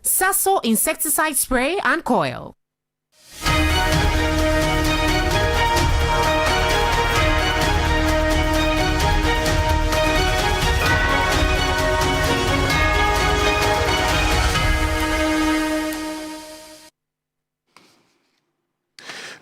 Sasso insecticide spray and coil.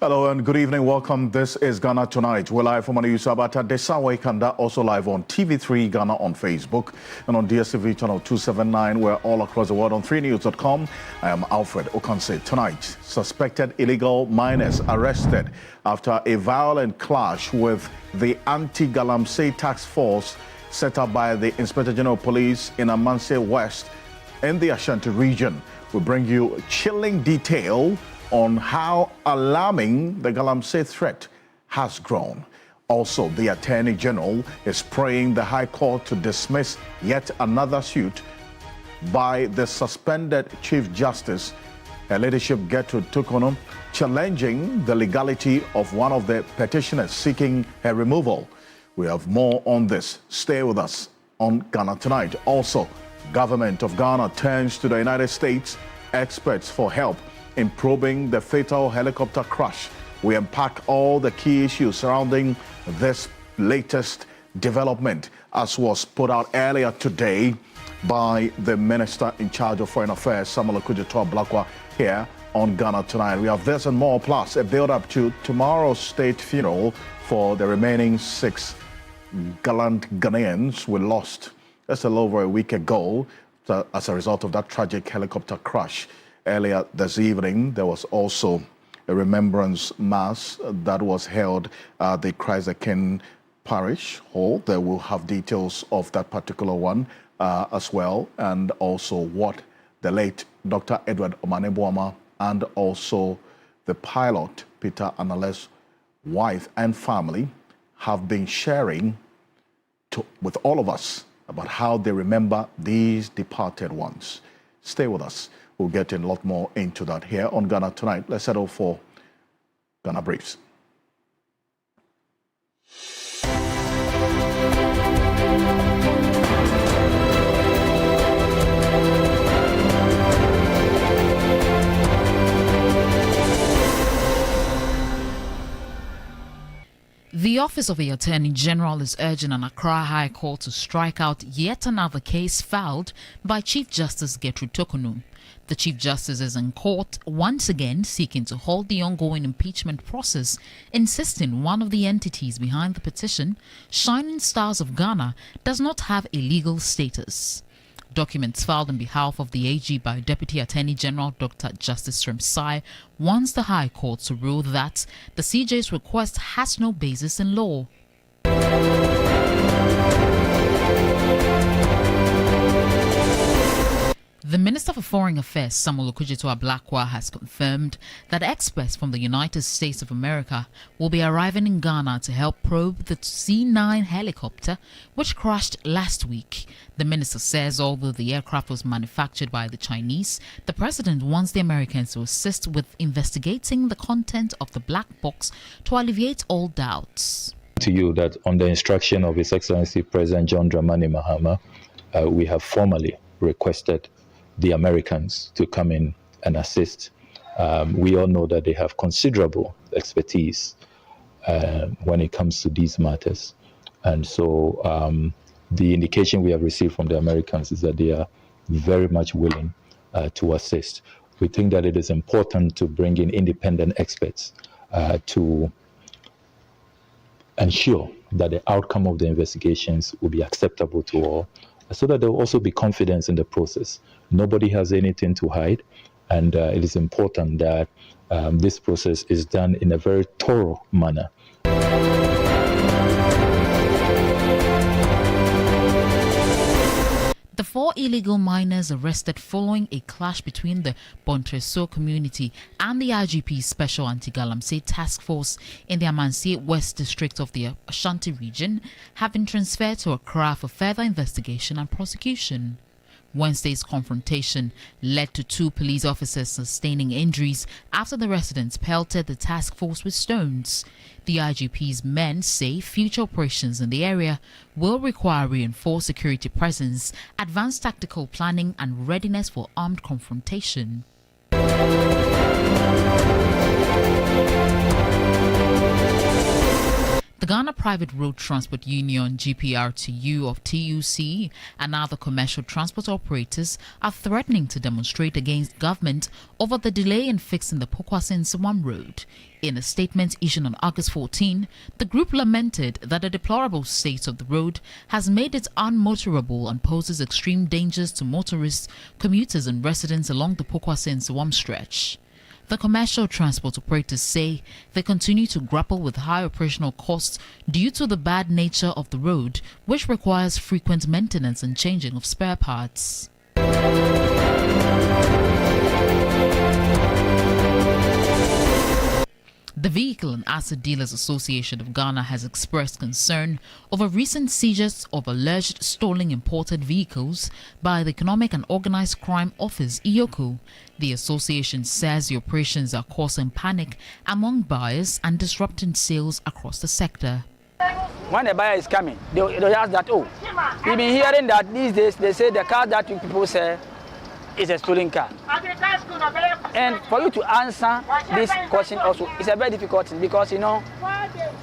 Hello and good evening. Welcome. This is Ghana Tonight. We're live from Aniyusabata Desawe Kanda, also live on TV3 Ghana on Facebook and on DSTV channel 279. We're all across the world on 3news.com. I am Alfred Ocansey. Tonight, suspected illegal miners arrested after a violent clash with the anti-Galamsey task force set up by the Inspector General of Police in Alfred West in the Ashanti region. We bring you chilling detail on how alarming the Galamsey threat has grown. Also, the Attorney General is praying the High Court to dismiss yet another suit by the suspended Chief Justice, her ladyship Gertrude Tukono, challenging the legality of one of the petitioners seeking her removal. We have more on this. Stay with us on Ghana Tonight. Also, government of Ghana turns to the United States experts for help in probing the fatal helicopter crash. We unpack all the key issues surrounding this latest development, as was put out earlier today by the Minister in charge of Foreign Affairs, Samuel Okudzeto-Ablakwa, here on Ghana Tonight. We have this and more, plus a build-up to tomorrow's state funeral for the remaining 6 gallant Ghanaians we lost just a little over a week ago as a result of that tragic helicopter crash. Earlier this evening, there was also a remembrance mass that was held at the Christ the King Parish Hall. There will have details of that particular one as well, and also what the late Dr. Edward Omanebwama and also the pilot, Peter Anale's wife and family, have been sharing with all of us about how they remember these departed ones. Stay with us. We'll get in a lot more into that here on Ghana Tonight. Let's settle for Ghana Briefs. The Office of the Attorney General is urging an Accra High Court to strike out yet another case filed by Chief Justice Gertrude Tukono. The Chief Justice is in court once again seeking to halt the ongoing impeachment process, insisting one of the entities behind the petition, Shining Stars of Ghana, does not have a legal status. Documents filed on behalf of the AG by Deputy Attorney General Dr. Justice Sremsai wants the High Court to rule that the CJ's request has no basis in law. The Minister for Foreign Affairs, Samuel Okudzeto-Ablakwa, has confirmed that experts from the United States of America will be arriving in Ghana to help probe the C-9 helicopter which crashed last week. The minister says although the aircraft was manufactured by the Chinese, the president wants the Americans to assist with investigating the content of the black box to alleviate all doubts. To you that on the instruction of His Excellency President John Dramani Mahama, we have formally requested the Americans to come in and assist. We all know that they have considerable expertise when it comes to these matters. And so the indication we have received from the Americans is that they are very much willing to assist. We think that it is important to bring in independent experts to ensure that the outcome of the investigations will be acceptable to all, so that there will also be confidence in the process. Nobody has anything to hide, and it is important that this process is done in a very thorough manner. The 4 illegal miners arrested following a clash between the Bontreso community and the IGP Special Anti-Galamsey Task Force in the Alfred West District of the Ashanti region have been transferred to Accra for further investigation and prosecution. Wednesday's confrontation led to 2 police officers sustaining injuries after the residents pelted the task force with stones. The IGP's men say future operations in the area will require reinforced security presence, advanced tactical planning, and readiness for armed confrontation. The Ghana Private Road Transport Union GPRTU of TUC and other commercial transport operators are threatening to demonstrate against government over the delay in fixing the Ocansey road. In a statement issued on August 14, the group lamented that the deplorable state of the road has made it unmotorable and poses extreme dangers to motorists, commuters and residents along the Ocansey stretch. The commercial transport operators say they continue to grapple with high operational costs due to the bad nature of the road, which requires frequent maintenance and changing of spare parts. The Vehicle and Asset Dealers Association of Ghana has expressed concern over recent seizures of alleged stolen imported vehicles by the Economic and Organized Crime Office, EOCO. The association says the operations are causing panic among buyers and disrupting sales across the sector. When the buyer is coming, they ask that, oh, we've been hearing that these days they say the car that you people sell is a stolen car. And for you to answer this question also, it's a very difficult thing because, you know,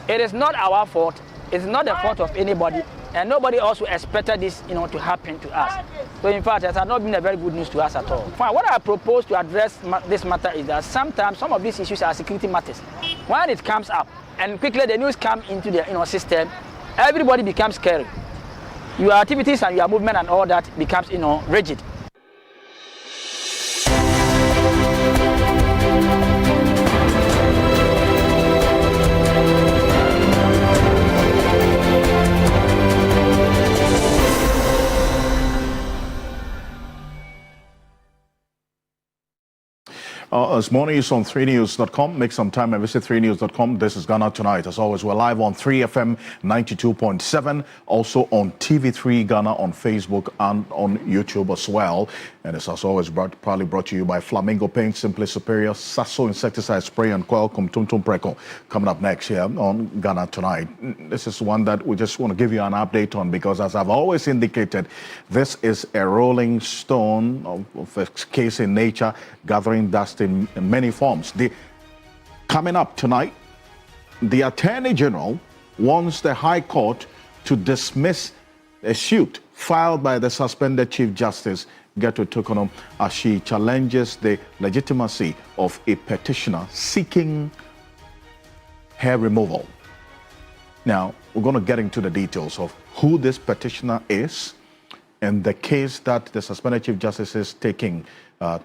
it is not our fault. It's not the fault of anybody. And nobody also expected this, you know, to happen to us. So in fact, it has not been a very good news to us at all. What I propose to address this matter is that sometimes some of these issues are security matters. When it comes up and quickly the news comes into the system, everybody becomes scary. Your activities and your movement and all that becomes, rigid. As morning is on 3news.com. Make some time and visit 3news.com. This is Ghana Tonight. As always, we're live on 3FM 92.7. Also on TV3 Ghana on Facebook and on YouTube as well. And it's as always proudly brought to you by Flamingo Paint, Simply Superior, Sasso Insecticide Spray and Coil, Kumtumtum Preko. Coming up next here on Ghana Tonight. This is one that we just want to give you an update on because, as I've always indicated, this is a rolling stone of a case in nature, gathering dust in many forms. Coming up tonight, the Attorney General wants the High Court to dismiss a suit filed by the suspended Chief Justice Gertrude Tokonum as she challenges the legitimacy of a petitioner seeking her removal. Now, we're going to get into the details of who this petitioner is and the case that the suspended Chief Justice is taking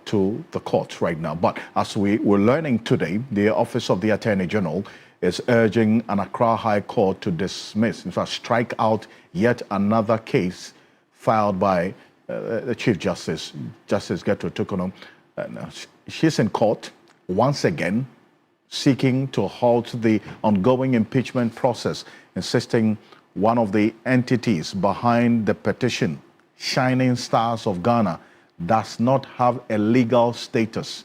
to the court right now. But as we were learning today, the Office of the Attorney General is urging an Accra High Court to dismiss, in fact, strike out yet another case filed by the Chief Justice, Justice Gertrude Tokonum. She's in court once again, seeking to halt the ongoing impeachment process, insisting one of the entities behind the petition, Shining Stars of Ghana, does not have a legal status.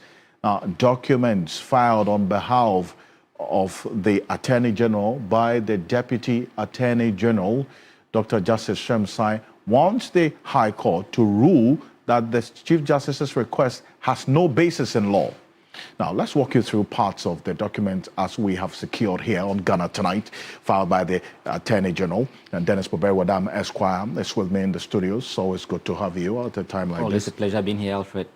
Documents filed on behalf of the Attorney General by the Deputy Attorney General, Dr. Justice Shemsai, wants the High Court to rule that the Chief Justice's request has no basis in law. Now, let's walk you through parts of the document as we have secured here on Ghana Tonight, filed by the Attorney General. And Dennis Boberwadam Esquire is with me in the studios, so it's good to have you at a time like this. It's a pleasure being here, Alfred.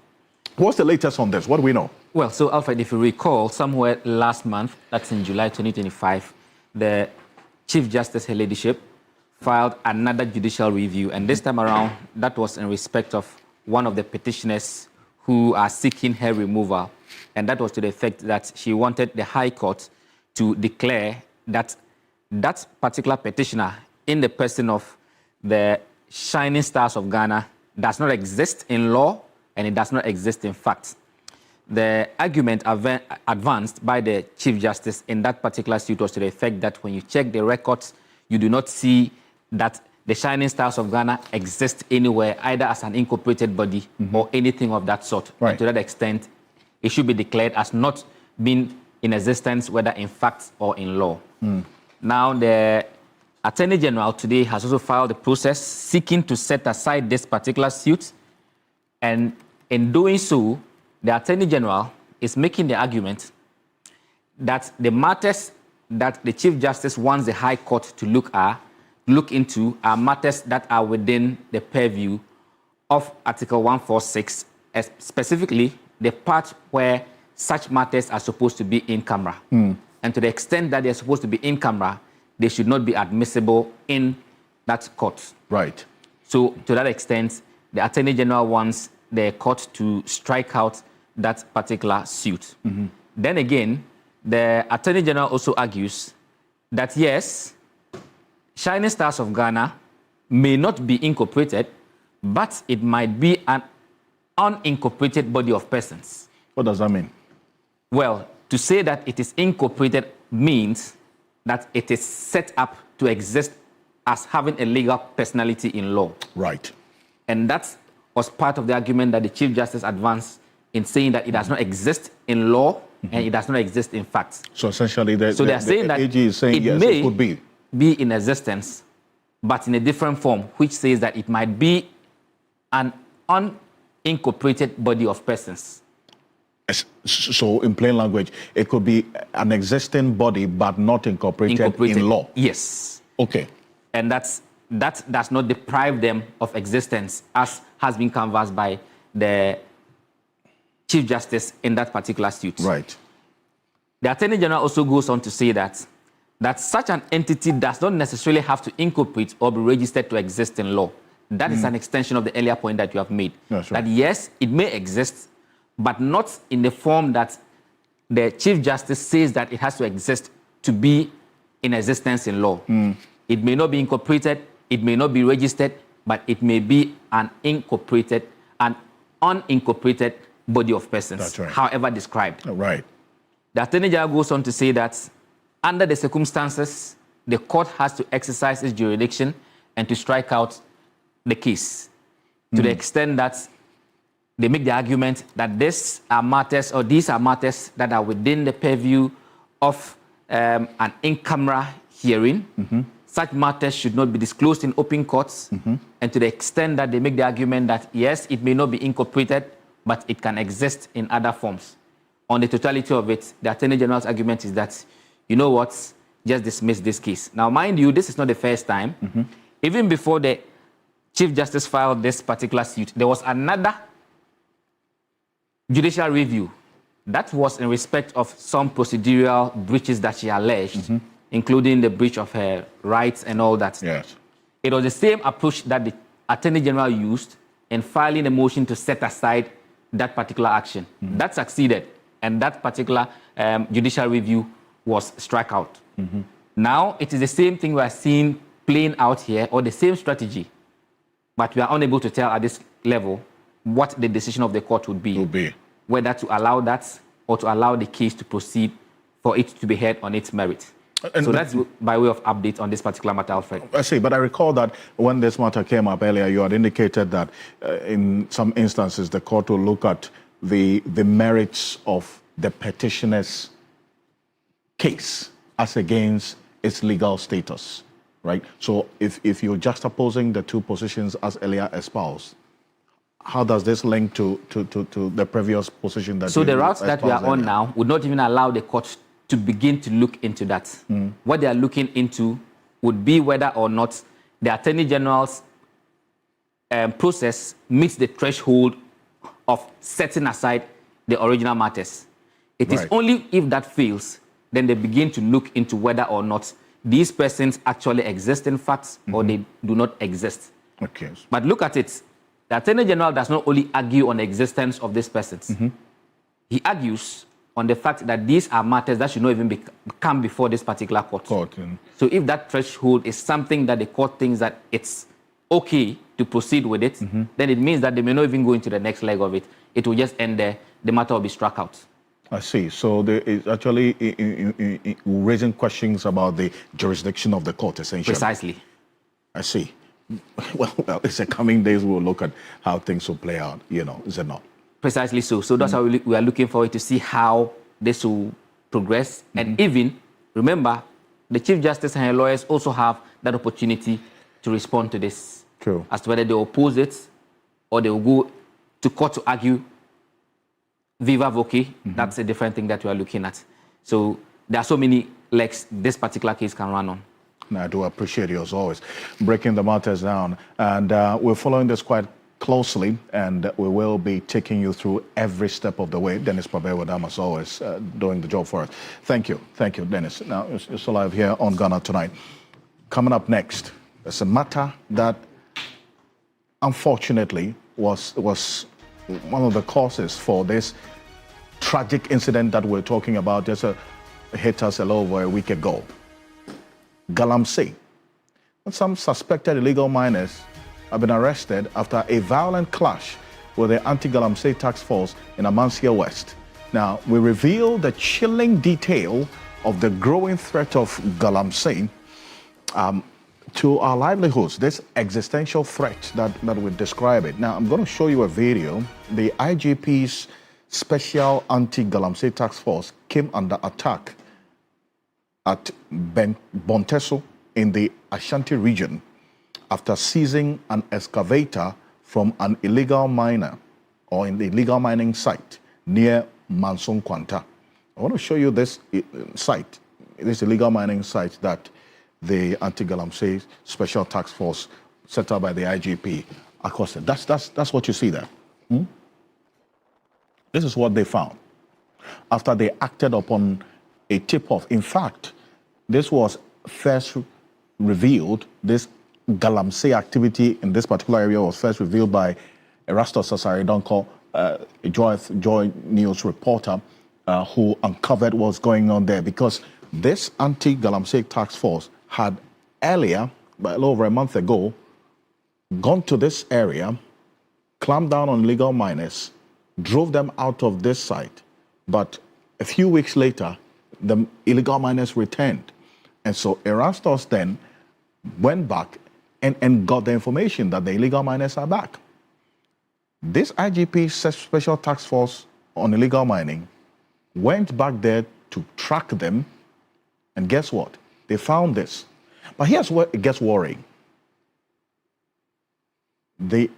What's the latest on this? What do we know? Well, so Alfred, if you recall, somewhere last month, that's in July 2025, the Chief Justice, her ladyship, filed another judicial review. And this time around, that was in respect of one of the petitioners who are seeking her removal. And that was to the effect that she wanted the High Court to declare that that particular petitioner, in the person of the Shining Stars of Ghana, does not exist in law and it does not exist in fact. The argument advanced by the Chief Justice in that particular suit was to the effect that when you check the records, you do not see that the Shining Stars of Ghana exist anywhere, either as an incorporated body or anything of that sort. Right. And to that extent, it should be declared as not being in existence, whether in fact or in law. Now, the Attorney General today has also filed a process seeking to set aside this particular suit. And in doing so, the Attorney General is making the argument that the matters that the Chief Justice wants the High Court to look into are matters that are within the purview of Article 146, specifically the part where such matters are supposed to be in camera. And to the extent that they're supposed to be in camera, they should not be admissible in that court. Right. So to that extent, the Attorney General wants the court to strike out that particular suit. Then again, the Attorney General also argues that yes, Shining Stars of Ghana may not be incorporated, but it might be an unincorporated body of persons. What does that mean? Well, to say that it is incorporated means that it is set up to exist as having a legal personality in law. Right. And that was part of the argument that the Chief Justice advanced in saying that it does not exist in law and it does not exist in fact. So essentially, they are saying that AG is saying yes, may it could be in existence, but in a different form, which says that it might be an unincorporated body of persons. So, in plain language, it could be an existing body, but not incorporated in law. Yes. Okay. And that does not deprive them of existence, as has been canvassed by the Chief Justice in that particular suit. Right. The Attorney General also goes on to say that such an entity does not necessarily have to incorporate or be registered to exist in law. That is an extension of the earlier point that you have made. That's right. That yes, it may exist, but not in the form that the Chief Justice says that it has to exist to be in existence in law. It may not be incorporated, it may not be registered, but it may be an unincorporated body of persons, That's right. however described. Right. The Attorney General goes on to say that under the circumstances, the court has to exercise its jurisdiction and to strike out the case to the extent that they make the argument that these are matters that are within the purview of an in-camera hearing. Such matters should not be disclosed in open courts. And to the extent that they make the argument that, yes, it may not be incorporated, but it can exist in other forms. On the totality of it, the Attorney General's argument is that, you know what, just dismiss this case. Now, mind you, this is not the first time. Even before the Chief Justice filed this particular suit, there was another judicial review that was in respect of some procedural breaches that she alleged, including the breach of her rights and all that. Yes. It was the same approach that the Attorney General used in filing a motion to set aside that particular action. That succeeded, and that particular judicial review was struck out. Now, it is the same thing we are seeing playing out here, or the same strategy, but we are unable to tell at this level what the decision of the court would be. Whether to allow that or to allow the case to proceed for it to be heard on its merit. So that's by way of update on this particular matter, Alfred. I see, but I recall that when this matter came up earlier, you had indicated that in some instances the court will look at the merits of the petitioner's case as against its legal status, right? So if you're just opposing the two positions as earlier espoused, how does this link to the previous position that? So the route that we are on now would not even allow the court to begin to look into that. What they are looking into would be whether or not the Attorney General's process meets the threshold of setting aside the original matters. It is only if that fails, then they begin to look into whether or not these persons actually exist in fact or they do not exist. Okay. But look at it. The Attorney General does not only argue on the existence of these persons. He argues on the fact that these are matters that should not even come before this particular court. So if that threshold is something that the court thinks that it's okay to proceed with it, then it means that they may not even go into the next leg of it. It will just end there. The matter will be struck out. I see. So there is actually raising questions about the jurisdiction of the court, essentially. Precisely. I see. Well, it's the coming days we'll look at how things will play out, is it not? Precisely so. So that's how we are looking forward to see how this will progress. And even, remember, the Chief Justice and her lawyers also have that opportunity to respond to this. Cool. As to whether they oppose it or they will go to court to argue viva voce. That's a different thing that we are looking at. So there are so many legs this particular case can run on. And I do appreciate you as always breaking the matters down. And we're following this quite closely, and we will be taking you through every step of the way. Dennis Pabewadam, as always, doing the job for us. Thank you, Dennis. Now, it's live here on Ghana Tonight. Coming up next, it's a matter that unfortunately was one of the causes for this tragic incident that we're talking about. Just hit us a little over a week ago. Galamsey. Some suspected illegal miners have been arrested after a violent clash with the anti-Galamsey task force in Amansia West. Now, we reveal the chilling detail of the growing threat of Galamsey to our livelihoods, this existential threat that we describe it. Now, I'm going to show you a video. The IGP's Special Anti-Galamsey Task Force came under attack at Bonteso in the Ashanti region after seizing an excavator from an illegal miner or in the illegal mining site near Manson Kwanta. I want to show you this site, this illegal mining site that the Anti-Galamsey Special Task Force set up by the IGP accosted. That's what you see there. This is what they found after they acted upon a tip-off. In fact, this was first revealed, this Galamsey activity in this particular area was first revealed by Erastus Sasaridonko, a Joy News reporter who uncovered what's going on there, because this Anti-Galamsey Task Force had earlier, a little over a month ago, gone to this area, clamped down on illegal miners, drove them out of this site. But a few weeks later, the illegal miners returned. And so Erastus then went back and got the information that the illegal miners are back. This IGP Special Task Force on illegal mining went back there to track them. And guess what? They found this. But here's where it gets worrying. The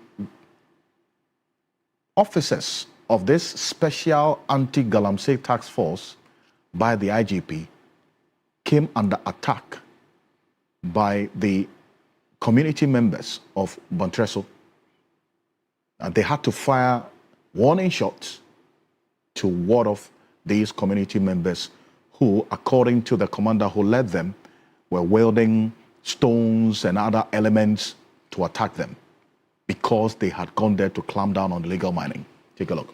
officers of this Special Anti-Galamsey Task Force by the IGP came under attack by the community members of Bontresso. And they had to fire warning shots to ward off these community members who, according to the commander who led them, were wielding stones and other elements to attack them because they had gone there to clamp down on illegal mining. Take a look.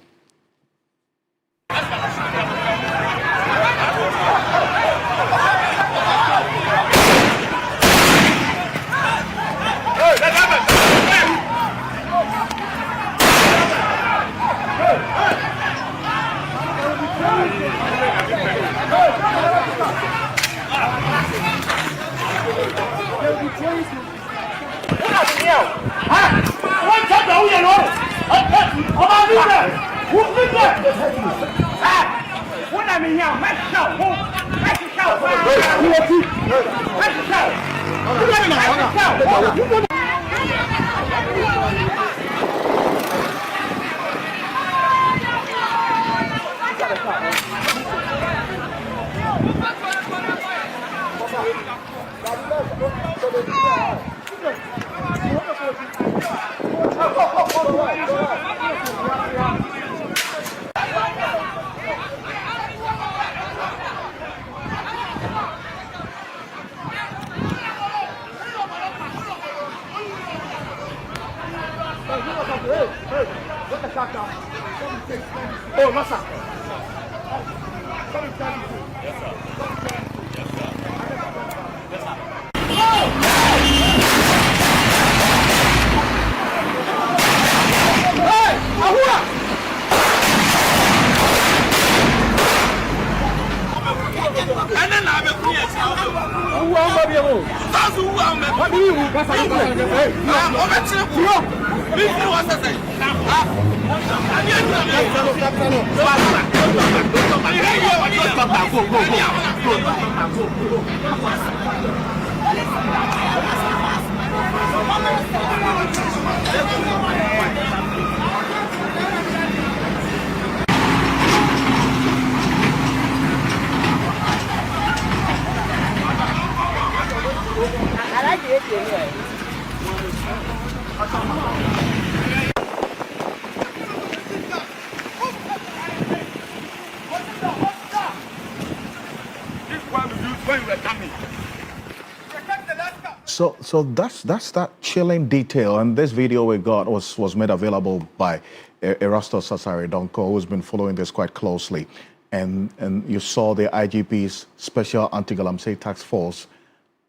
So that's that chilling detail, and this video we got was made available by Erastus Sasari Donko, who's been following this quite closely, and you saw the IGP's Special Anti-Galamsey Task Force.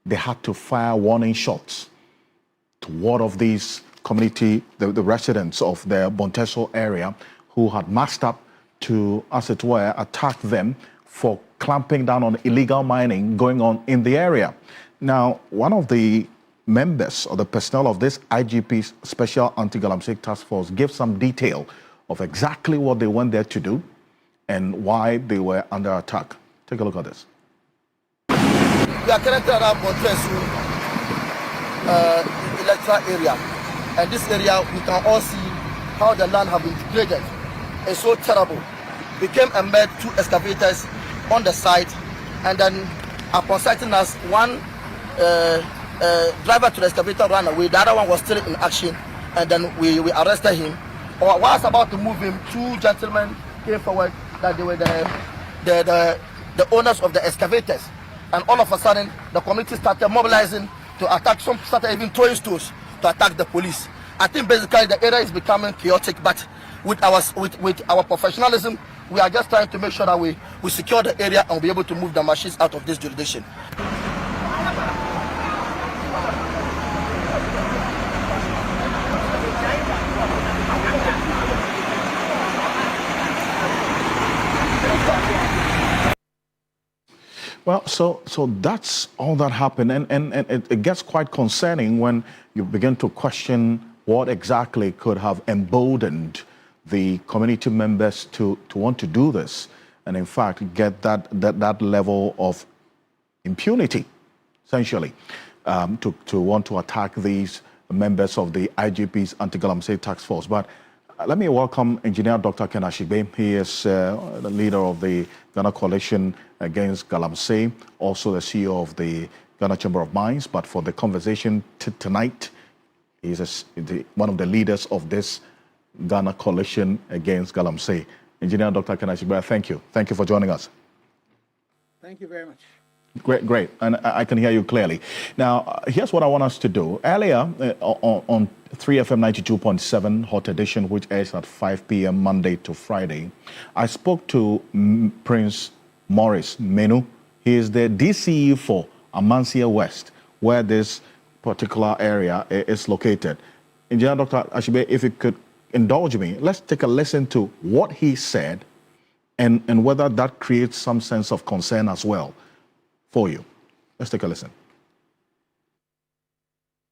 They had to fire warning shots to ward off these community, the residents of the Bonteso area, who had massed up to, as it were, attack them for clamping down on illegal mining going on in the area. Now, one of the members or the personnel of this IGP's Special Anti-Galamsey Task Force gave some detail of exactly what they went there to do and why they were under attack. Take a look at this. We are connected around Bonteso electoral area, and this area we can all see how the land has been degraded. It's so terrible. We came and met 2 excavators on the site, and then upon sighting us, one driver to the excavator ran away. The other one was still in action, and then we arrested him. Or while I was about to move him, 2 gentlemen came forward that they were the owners of the excavators, and all of a sudden the community started mobilizing to attack. Some started even throwing stones to attack the police. I think basically the area is becoming chaotic, but with our professionalism, we are just trying to make sure that we secure the area and be able to move the machines out of this jurisdiction. Well, so that's all that happened, and it gets quite concerning when you begin to question what exactly could have emboldened the community members to want to do this, and in fact get that level of impunity, essentially, to want to attack these members of the IGP's Anti-Galamsey Task Force. But let me welcome Engineer Dr. Ken Ashigbe. He is the leader of the Ghana Coalition Against Galamsey, also the CEO of the Ghana Chamber of Mines. But for the conversation tonight, he's one of the leaders of this Ghana Coalition Against Galamsey. Engineer Dr. Ken Ashigbe, thank you. Thank you for joining us. Thank you very much. Great. And I can hear you clearly. Now, here's what I want us to do. Earlier, on 3FM 92.7 Hot Edition, which airs at 5 p.m. Monday to Friday, I spoke to Prince Maurice Menu. He is the DCE for Amansia West, where this particular area is located. Engineer Dr. Ashigbe, if you could indulge me, let's take a listen to what he said and whether that creates some sense of concern as well for you. Let's take a listen.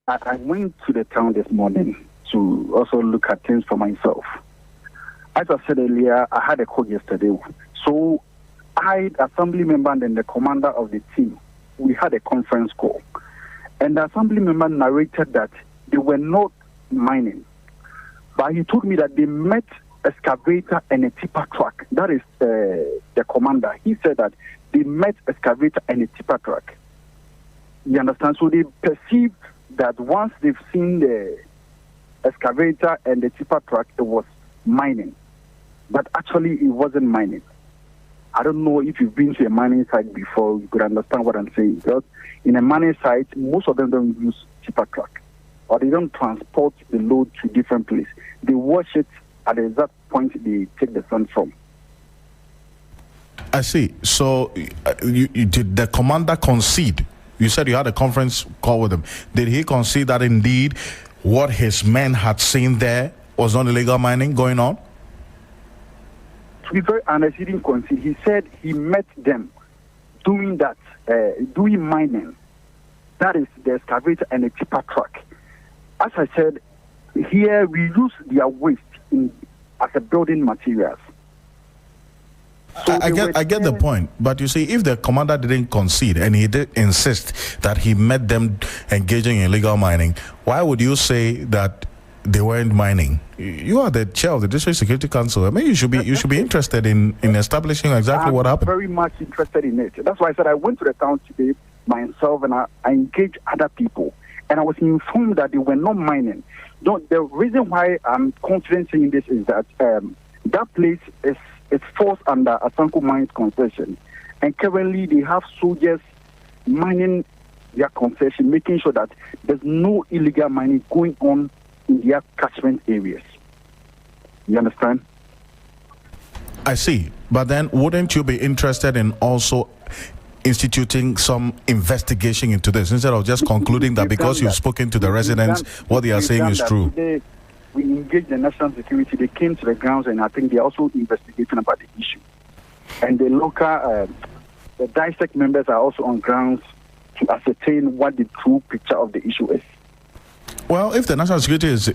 I went to the town this morning to also look at things for myself. As I said earlier, I had a call yesterday. So I, assembly member and the commander of the team, we had a conference call. And the assembly member narrated that they were not mining. But he told me that they met excavator and a tipper truck. That is the commander. He said that they met excavator and a tipper truck. You understand? So they perceived that once they've seen the excavator and the tipper truck, it was mining. But actually, it wasn't mining. I don't know if you've been to a mining site before, you could understand what I'm saying. Because in a mining site, most of them don't use tipper truck, or they don't transport the load to different places. They wash it at the exact point they take the sand from. I see. So you did the commander concede? You said you had a conference call with him. Did he concede that indeed what his men had seen there was not illegal mining going on? To be very honest, he didn't concede. He said he met them doing that, doing mining. That is the excavator and a tipper truck. As I said, here we use their waste as a building materials. So I get the point, but you see, if the commander didn't concede and he did insist that he met them engaging in illegal mining, why would you say that they weren't mining? You are the chair of the District Security Council. I mean, you should be interested in establishing exactly what happened. I'm very much interested in it. That's why I said I went to the town today myself and I engaged other people, and I was informed that they were not mining. The reason why I'm confident in this is that that place is forced under Asanko Mines concession, and currently they have soldiers mining their concession, making sure that there's no illegal mining going on in their catchment areas. You understand? I see. But then wouldn't you be interested in also instituting some investigation into this instead of just concluding that because you've spoken to the residents, what they are saying is true? Today, we engaged the national security. They came to the grounds, and I think they're also investigating about the issue. And the local, the dissect members are also on grounds to ascertain what the true picture of the issue is. Well, if the national security is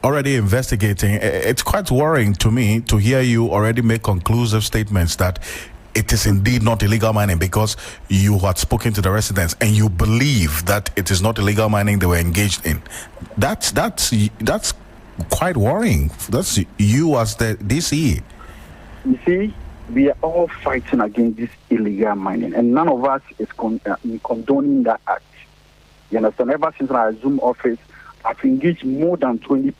already investigating, it's quite worrying to me to hear you already make conclusive statements that it is indeed not illegal mining because you had spoken to the residents and you believe that it is not illegal mining they were engaged in. That's quite worrying. That's you as the DCE. You see, we are all fighting against this illegal mining, and none of us is condoning that act. You understand? Ever since I assumed office, I've engaged more than 20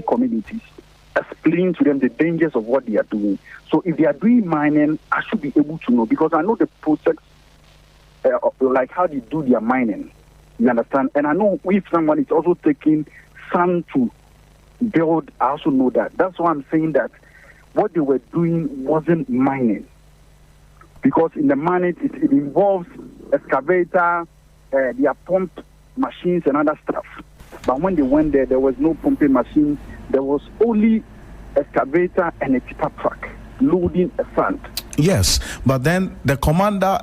communities, explaining to them the dangers of what they are doing. So if they are doing mining, I should be able to know, because I know the process, like how they do their mining. You understand? And I know if someone is also taking sand to build, I also know that. That's why I'm saying that what they were doing wasn't mining. Because in the mining, it involves excavator, their pump machines and other stuff. But when they went there, there was no pumping machine. There was only excavator and a tipper truck loading a sand. Yes, but then the commander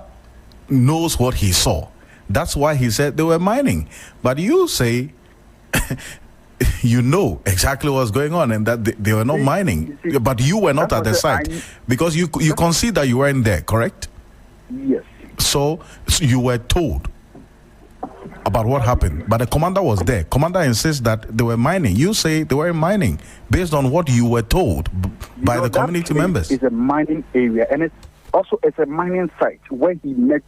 knows what he saw. That's why he said they were mining. But you say you know exactly what's going on and that they were not mining. But you were not at the site because you concede that you weren't there, correct? Yes. So you were told about what happened, but the commander was there. Commander insists that they were mining. You say they weren't mining based on what you were told by the community members. It's a mining area, and it's a mining site where he met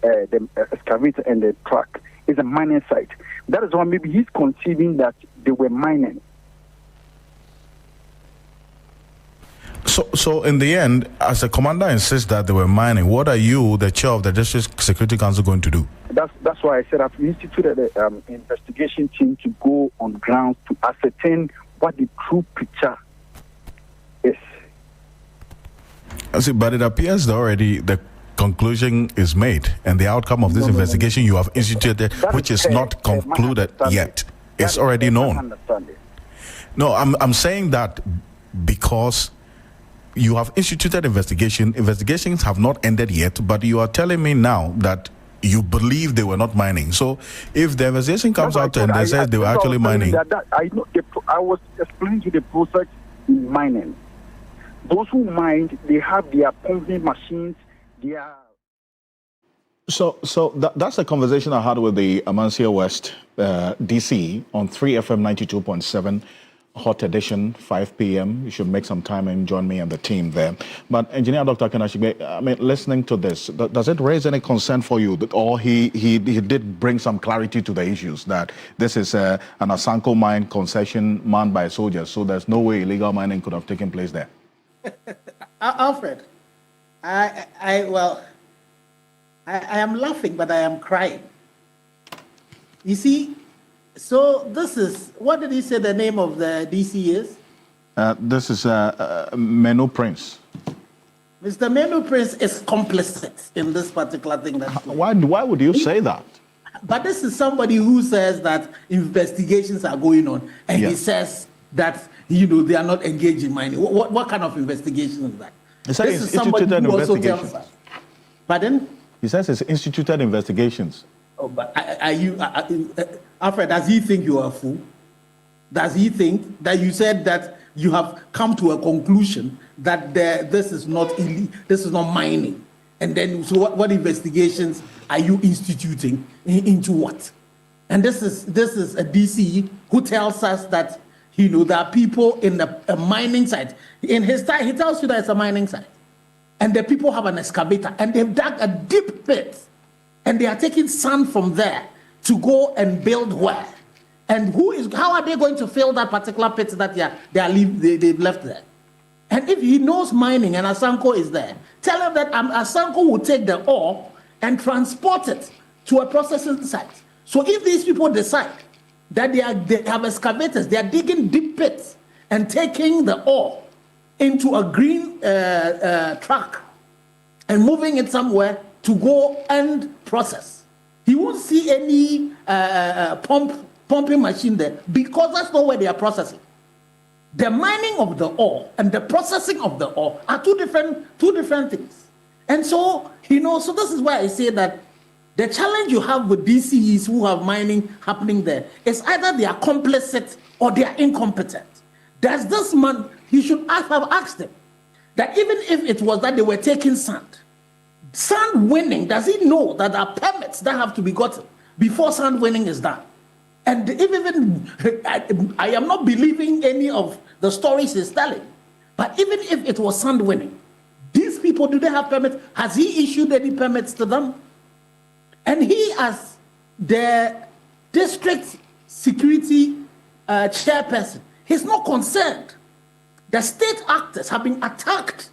the excavator and the truck. It's a mining site. That is why maybe he's conceiving that they were mining. So in the end, as the commander insists that they were mining, what are you, the chair of the District Security Council, going to do? That's why I said I've instituted an investigation team to go on ground to ascertain what the true picture is. I see, but it appears that already the conclusion is made, and the outcome of this investigation you have instituted, which is not concluded yet, it's already known. No, I'm saying that because you have instituted investigations have not ended yet, but you are telling me now that you believe they were not mining. So if the investigation comes out and they say they were actually mining. I was explaining to the process in mining. Those who mine, they have their pumping machines, So that's a conversation I had with the Amancia West DC on 3FM 92.7. Hot edition, 5 p.m. You should make some time and join me and the team there. But Engineer Dr. Kanashigbe, I mean, listening to this, does it raise any concern for you that he did bring some clarity to the issues, that this is an Asanko mine concession manned by soldiers, so there's no way illegal mining could have taken place there? Alfred, I am laughing, but I am crying. You see, so this is, what did he say the name of the DC is? This is Menu Prince. Mr. Menu Prince is complicit in this particular thing. Why would you say that? But this is somebody who says that investigations are going on, and he says that, they are not engaged in mining. What kind of investigation is that? He says this is somebody who also tells us. Pardon? He says it's instituted investigations. But are you, Alfred, does he think you are a fool? Does he think that you said that you have come to a conclusion that this is not mining? And then, so what investigations are you instituting into what? And this is a DC who tells us that, there are people in a mining site. In his time, he tells you that it's a mining site. And the people have an excavator, and they've dug a deep pit, and they are taking sand from there to go and build where? And how are they going to fill that particular pit that they've left there? And if he knows mining and Asanko is there, tell him that Asanko will take the ore and transport it to a processing site. So if these people decide that they have excavators, they are digging deep pits and taking the ore into a green truck and moving it somewhere to go and process, he won't see any pumping machine there, because that's not where they are processing. The mining of the ore and the processing of the ore are two different things. And so, so this is why I say that the challenge you have with DCEs who have mining happening there is either they are complicit or they are incompetent. Does this man, you should have asked them that even if it was that they were taking sand winning, does he know that there are permits that have to be gotten before sand winning is done? And even I am not believing any of the stories he's telling, but even if it was sand winning, these people, do they have permits? Has he issued any permits to them? And he, as the district security chairperson, he's not concerned. The state actors have been attacked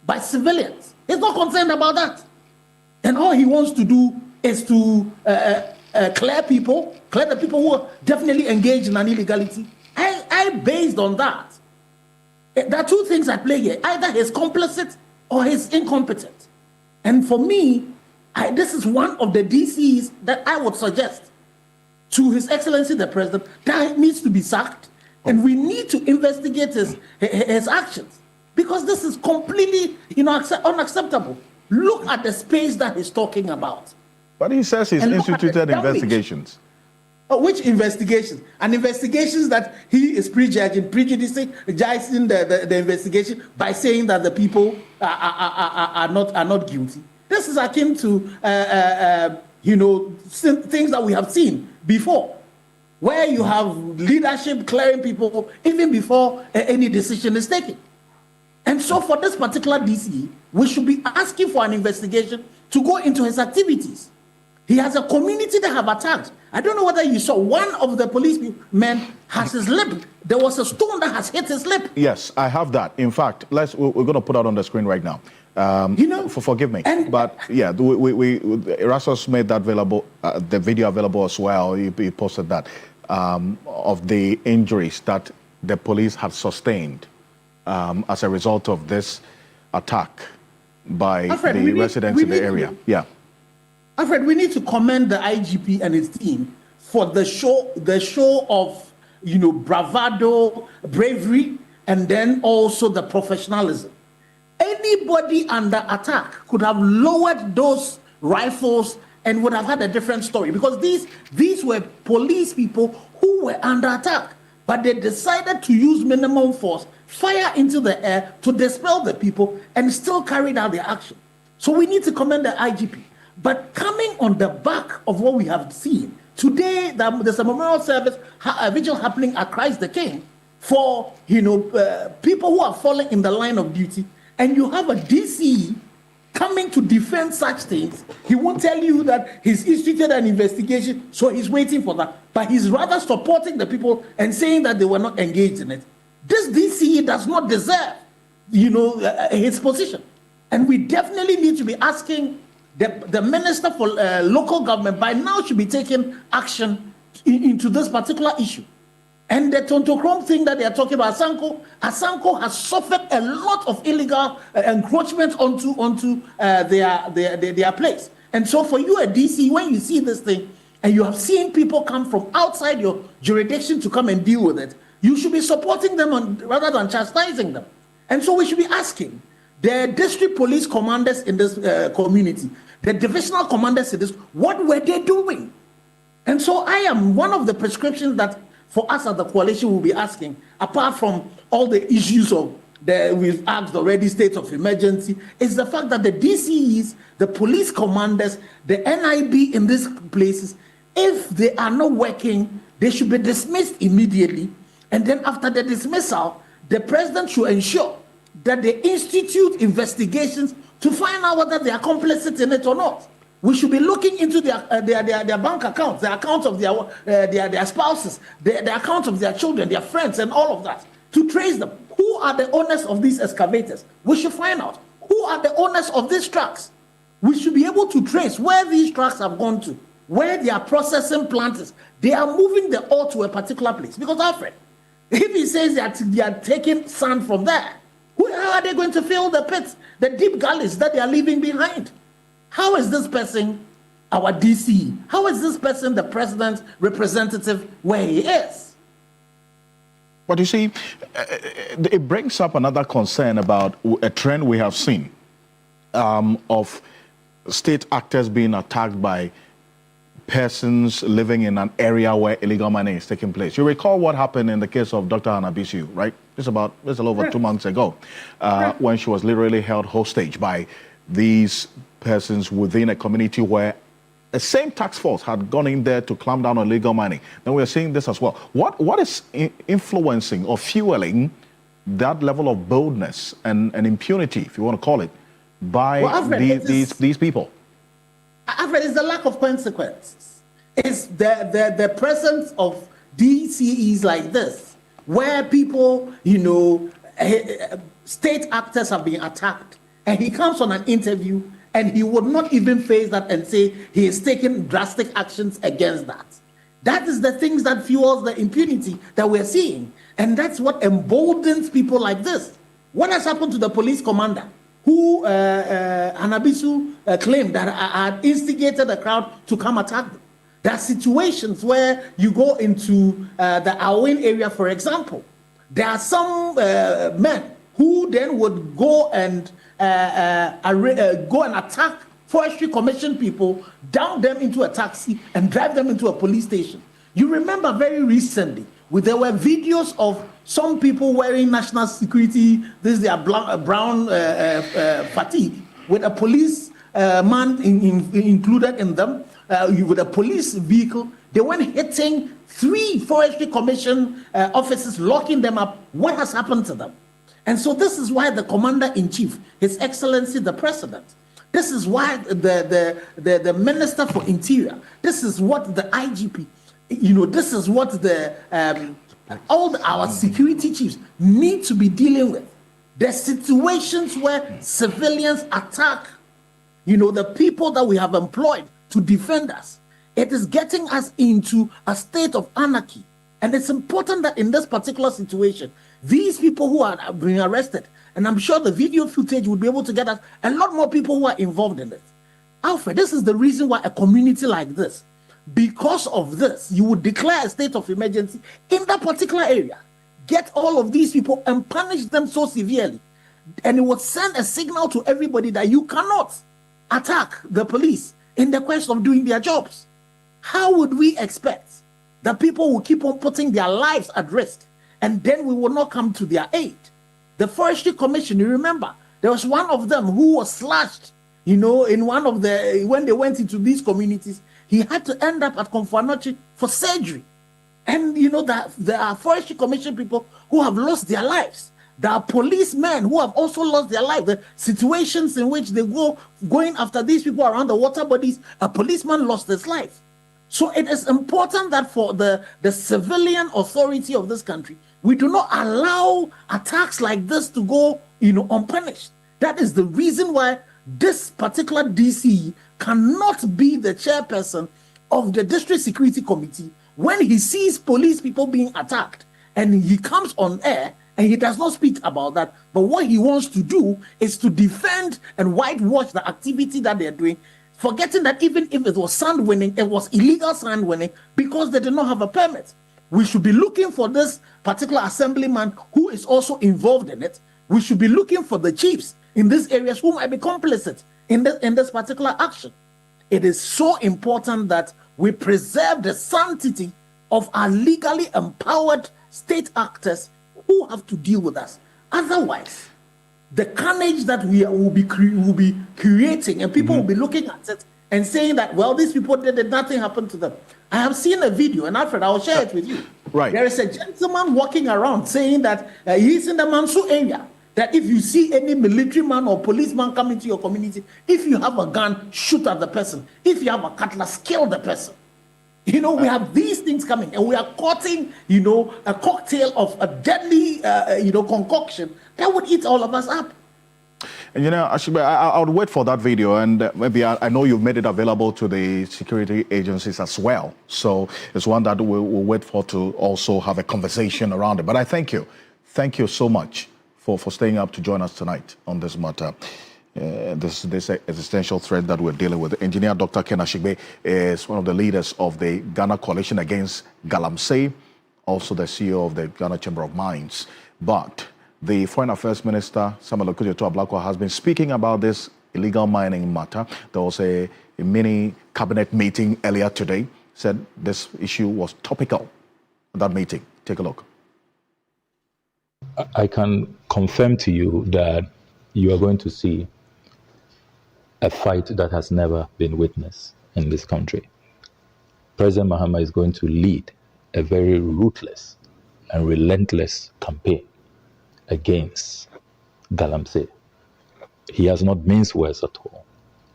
by civilians. He's not concerned about that. And all he wants to do is to clear the people who are definitely engaged in an illegality. I based on that. There are two things at play here. Either he's complicit or he's incompetent. And for me, this is one of the DCs that I would suggest to His Excellency the President that needs to be sacked, and we need to investigate his actions, because this is completely unacceptable. Look at the space that he's talking about. But he says he's instituted investigations. Which investigations? And investigations that he is prejudicing the investigation by saying that the people are not guilty. This is akin to things that we have seen before, where you have leadership clearing people even before any decision is taken. And so for this particular DC, we should be asking for an investigation to go into his activities. He has a community that have attacked. I don't know whether you saw one of the policemen has his lip. There was a stone that has hit his lip. Yes, I have that. In fact, we're going to put that on the screen right now. Forgive me, but yeah, we Erasmus made that available, the video available as well. He posted that of the injuries that the police have sustained as a result of this attack by Alfred, the residents in the area. Yeah. Alfred, we need to commend the IGP and his team for the show of bravado, bravery, and then also the professionalism. Anybody under attack could have lowered those rifles and would have had a different story, because these were police people who were under attack, but they decided to use minimum force, fire into the air to dispel the people, and still carried out their action. So we need to commend the IGP. But coming on the back of what we have seen today, there's a memorial service, a vigil happening at Christ the King for people who are falling in the line of duty, and you have a DC coming to defend such things. He won't tell you that he's instituted an investigation, so he's waiting for that, but he's rather supporting the people and saying that they were not engaged in it. This DC does not deserve his position, and we definitely need to be asking the Minister for Local Government by now should be taking action into this particular issue. And the Tontochrome thing that they are talking about, Asanko has suffered a lot of illegal encroachment onto their place. And so for you, a DC, when you see this thing and you have seen people come from outside your jurisdiction to come and deal with it, you should be supporting them rather than chastising them. And so we should be asking the district police commanders in this community, The divisional commanders in this, what were they doing? And so I am one of the prescriptions that for us as the coalition will be asking, apart from all the issues of we've asked already, state of emergency, is the fact that the DCEs, the police commanders, the NIB in these places, if they are not working, they should be dismissed immediately. And then after the dismissal, the president should ensure that they institute investigations to find out whether they are complicit in it or not. We should be looking into their bank accounts, the accounts of their spouses, the accounts of their children, their friends, and all of that, to trace them. Who are the owners of these excavators? We should find out. Who are the owners of these trucks? We should be able to trace where these trucks have gone to, where their processing plant is. They are moving the ore to a particular place. Because, Alfred, if he says that they are taking sand from there, how are they going to fill the pits, the deep gullies that they are leaving behind? How is this person our DC? How is this person the president's representative where he is? But you see, it brings up another concern about a trend we have seen of state actors being attacked by persons living in an area where illegal mining is taking place. You recall what happened in the case of Dr. Hanabisu, right? It's a little over 2 months ago, when she was literally held hostage by these persons within a community where the same task force had gone in there to clamp down on illegal mining. Then we are seeing this as well. What is influencing or fueling that level of boldness and impunity, if you want to call it, by these people? Alfred, it's the lack of consequences. It's the presence of DCEs like this, where people, state actors have been attacked, and he comes on an interview and he would not even face that and say he is taking drastic actions against that. That is the things that fuels the impunity that we're seeing. And that's what emboldens people like this. What has happened to the police commander who Hanabisu claimed that had instigated the crowd to come attack them? There are situations where you go into the Awin area, for example. There are some men who then would go and attack Forestry Commission people, down them into a taxi, and drive them into a police station. You remember very recently, there were videos of some people wearing national security, this is their brown fatigue, with a police man included in them, with a police vehicle. They went hitting 3 Forestry Commission officers, locking them up. What has happened to them? And so this is why the Commander-in-Chief, His Excellency the President, this is why the Minister for Interior, this is what the IGP, this is what our security chiefs need to be dealing with. The situations where civilians attack, the people that we have employed to defend us. It is getting us into a state of anarchy. And it's important that in this particular situation, these people who are being arrested, and I'm sure the video footage would be able to get us a lot more people who are involved in it. Alfred, this is the reason why a community like this, because of this, you would declare a state of emergency in that particular area, get all of these people and punish them so severely. And it would send a signal to everybody that you cannot attack the police in the quest of doing their jobs. How would we expect that people will keep on putting their lives at risk and then we will not come to their aid? The Forestry Commission, you remember, there was one of them who was slashed, in one of when they went into these communities, he had to end up at Konfanochi for surgery. And there are Forestry Commission people who have lost their lives. There are policemen who have also lost their lives. The situations in which they going after these people around the water bodies, a policeman lost his life. So it is important that for the civilian authority of this country, we do not allow attacks like this to go, unpunished. That is the reason why this particular DC cannot be the chairperson of the District Security Committee when he sees police people being attacked and he comes on air and he does not speak about that. But what he wants to do is to defend and whitewash the activity that they're doing, forgetting that even if it was sand winning, it was illegal sand winning because they did not have a permit. We should be looking for this particular assemblyman who is also involved in it. We should be looking for the chiefs in these areas who might be complicit in this particular action. It is so important that we preserve the sanctity of our legally empowered state actors who have to deal with us. Otherwise, the carnage that we will be creating, and people will be looking at it and saying that, well, these people did nothing happened to them. I have seen a video, and Alfred, I will share it with you. Right. There is a gentleman walking around saying that he's in the Mansu area, that if you see any military man or policeman come into your community, if you have a gun, shoot at the person. If you have a cutlass, kill the person. We have these things coming, and we are courting, a cocktail of a deadly, concoction that would eat all of us up. And I'll wait for that video, and maybe I know you've made it available to the security agencies as well. So it's one that we'll wait for to also have a conversation around it. But I thank you. Thank you so much for staying up to join us tonight on this matter. This existential threat that we're dealing with. Engineer Dr. Ken Ashigbe is one of the leaders of the Ghana Coalition Against Galamsey, also the CEO of the Ghana Chamber of Mines. But the Foreign Affairs Minister, Samuel Okudzeto-Ablakwa, has been speaking about this illegal mining matter. There was a mini cabinet meeting earlier today, said this issue was topical at that meeting. Take a look. I can confirm to you that you are going to see a fight that has never been witnessed in this country. President Mahama is going to lead a very ruthless and relentless campaign against Galamsey. He has not minced words at all.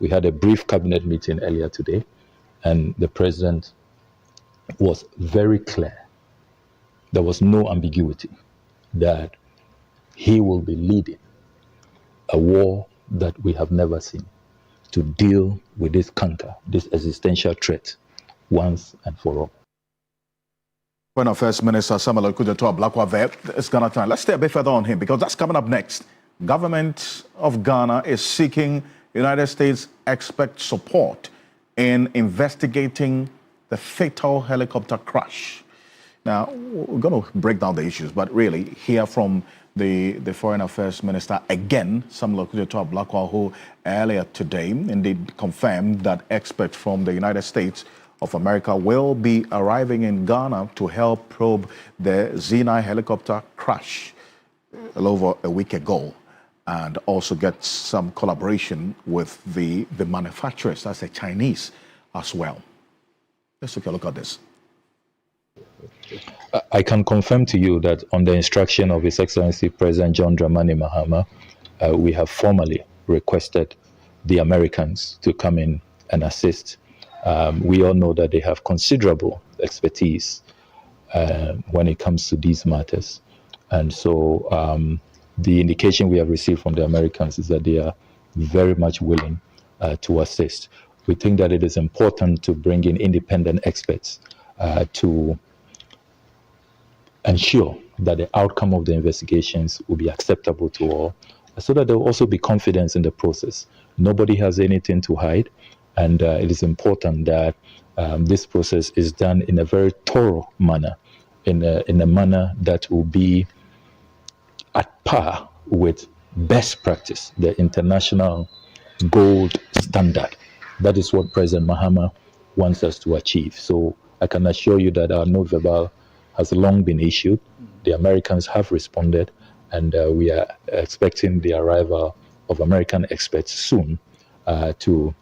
We had a brief cabinet meeting earlier today, and the president was very clear. There was no ambiguity that he will be leading a war that we have never seen to deal with this canker, this existential threat, once and for all. Foreign Affairs Minister Samuel Okudzeto-Ablakwa there. It's Ghana time. Let's stay a bit further on him because that's coming up next. Government of Ghana is seeking United States expert support in investigating the fatal helicopter crash. Now, we're going to break down the issues, but really hear from the Foreign Affairs Minister again, Samuel Okudzeto-Ablakwa, who earlier today indeed confirmed that experts from the United States of America will be arriving in Ghana to help probe the Z9 helicopter crash a little over a week ago, and also get some collaboration with the manufacturers, that's the Chinese as well. Let's take a look at this. I can confirm to you that on the instruction of His Excellency President John Dramani Mahama, we have formally requested the Americans to come in and assist. We all know that they have considerable expertise when it comes to these matters. And so the indication we have received from the Americans is that they are very much willing to assist. We think that it is important to bring in independent experts to ensure that the outcome of the investigations will be acceptable to all, so that there will also be confidence in the process. Nobody has anything to hide, and it is important that this process is done in a very thorough manner, in a manner that will be at par with best practice, the international gold standard. That is what President Mahama wants us to achieve. So I can assure you that our note verbal has long been issued. The Americans have responded, and we are expecting the arrival of American experts soon to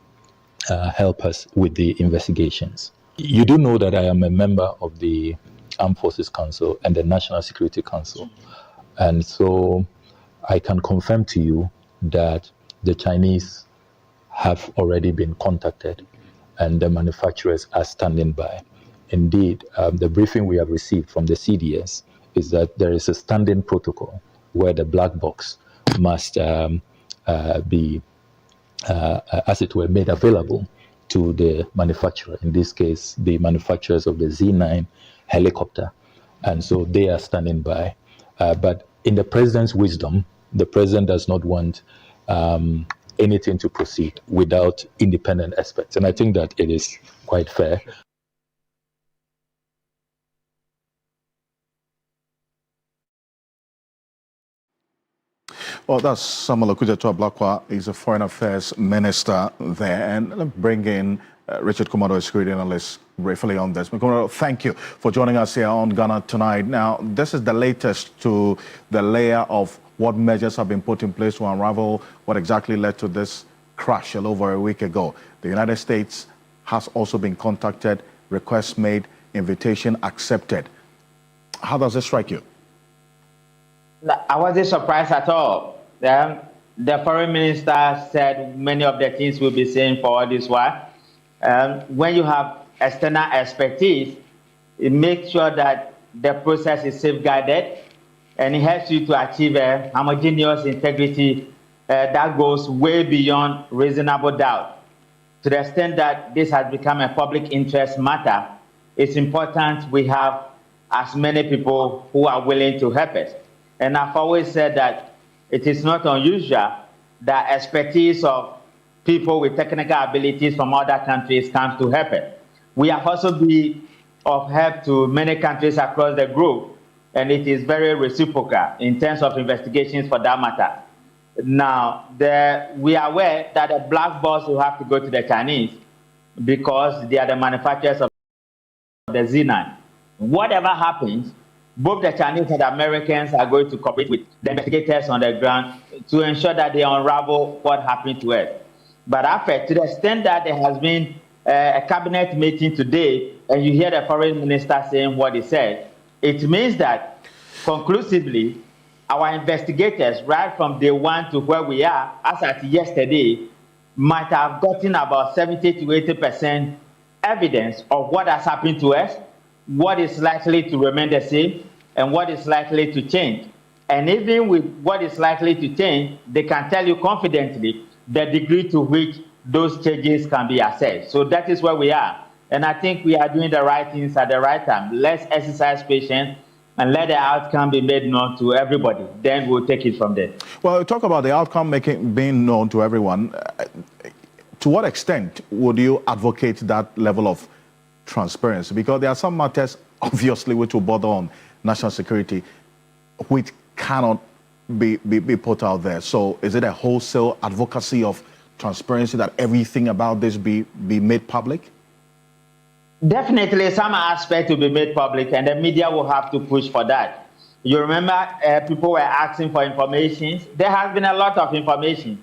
help us with the investigations. You do know that I am a member of the Armed Forces Council and the National Security Council. And so I can confirm to you that the Chinese have already been contacted and the manufacturers are standing by. Indeed, the briefing we have received from the CDS is that there is a standing protocol where the black box must be, as it were, made available to the manufacturer, in this case, the manufacturers of the Z9 helicopter. And so they are standing by. But in the president's wisdom, the president does not want anything to proceed without independent experts. And I think that it is quite fair. Well, that's Samuel Okudzeto-Ablakwa. He's a foreign affairs minister there. And let's bring in Richard Kumado, a security analyst, briefly on this. Kumado, thank you for joining us here on Ghana Tonight. Now, this is the latest to the layer of what measures have been put in place to unravel what exactly led to this crash a little over a week ago. The United States has also been contacted, requests made, invitation accepted. How does this strike you? I wasn't surprised at all. The foreign minister said many of the things we'll be saying for all this while. When you have external expertise, it makes sure that the process is safeguarded and it helps you to achieve a homogeneous integrity that goes way beyond reasonable doubt. To the extent that this has become a public interest matter, it's important we have as many people who are willing to help us. And I've always said that it is not unusual that expertise of people with technical abilities from other countries comes to help us. We have also been of help to many countries across the globe, and it is very reciprocal in terms of investigations for that matter. Now, we are aware that the black box will have to go to the Chinese because they are the manufacturers of the Z9. Whatever happens, both the Chinese and the Americans are going to cooperate with the investigators on the ground to ensure that they unravel what happened to us. But Alfred, to the extent that there has been a cabinet meeting today, and you hear the foreign minister saying what he said, it means that conclusively, our investigators, right from day one to where we are, as at yesterday, might have gotten about 70 to 80% evidence of what has happened to us, what is likely to remain the same, and what is likely to change. And even with what is likely to change, they can tell you confidently the degree to which those changes can be assessed. So that is where we are. And I think we are doing the right things at the right time. Let's exercise patience and let the outcome be made known to everybody. Then we'll take it from there. Well, talk about the outcome being known to everyone. To what extent would you advocate that level of transparency? Because there are some matters, obviously, which will border on national security, which cannot be put out there. So is it a wholesale advocacy of transparency that everything about this be made public? Definitely some aspect will be made public, and the media will have to push for that. You remember people were asking for information. There has been a lot of information.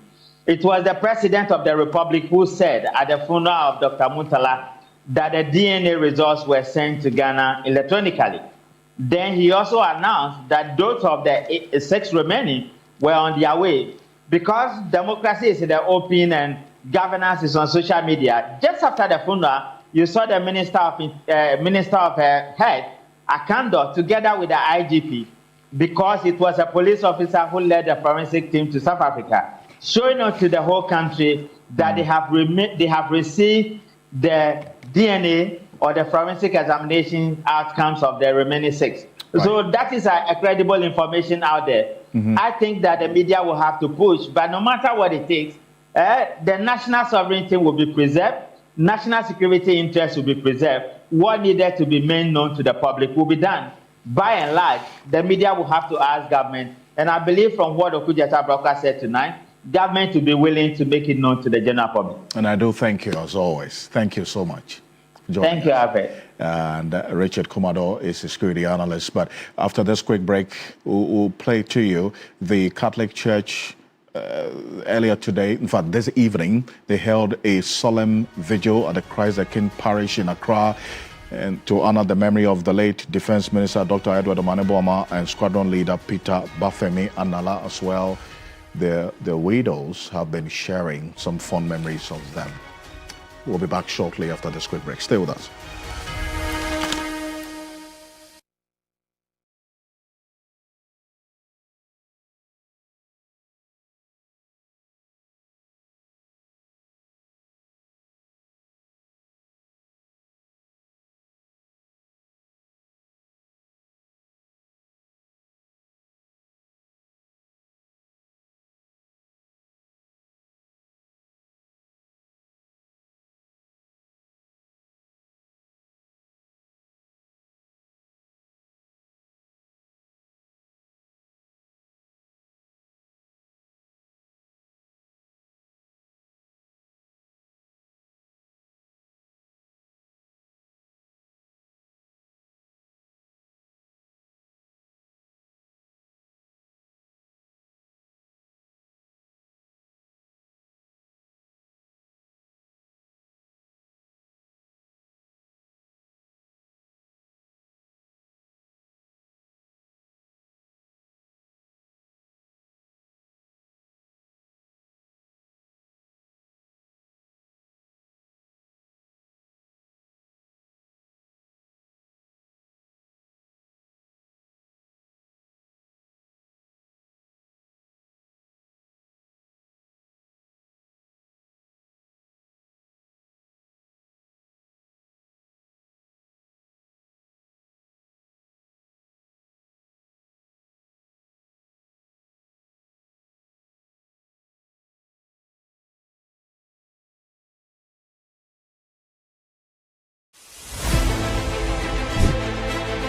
It was the President of the Republic who said at the funeral of Dr. Muntala that the DNA results were sent to Ghana electronically. Then he also announced that those of the 6 remaining were on their way. Because democracy is in the open and governance is on social media, just after the funeral, you saw the Minister of Health, Akando, together with the IGP, because it was a police officer who led the forensic team to South Africa, showing out to the whole country that they have received the DNA or the forensic examination outcomes of the remaining 6. Right. So that is a credible information out there. I think that the media will have to push, but no matter what it takes, the national sovereignty will be preserved, national security interests will be preserved. What needed to be made known to the public will be done. By and large, the media will have to ask government, and I believe from what Okudzeto-Ablakwa said tonight, government will be willing to make it known to the general public. And I do thank you, as always. Thank you so much. Thank you, Alfred. And Richard Kumado is a security analyst. But after this quick break, we'll play to you the Catholic Church earlier today. In fact, this evening, they held a solemn vigil at the Christ the King Parish in Accra, and to honor the memory of the late Defense Minister Dr. Edward Omaneboma and Squadron Leader Peter Bafemi Anala as well. The widows have been sharing some fond memories of them. We'll be back shortly after this quick break. Stay with us.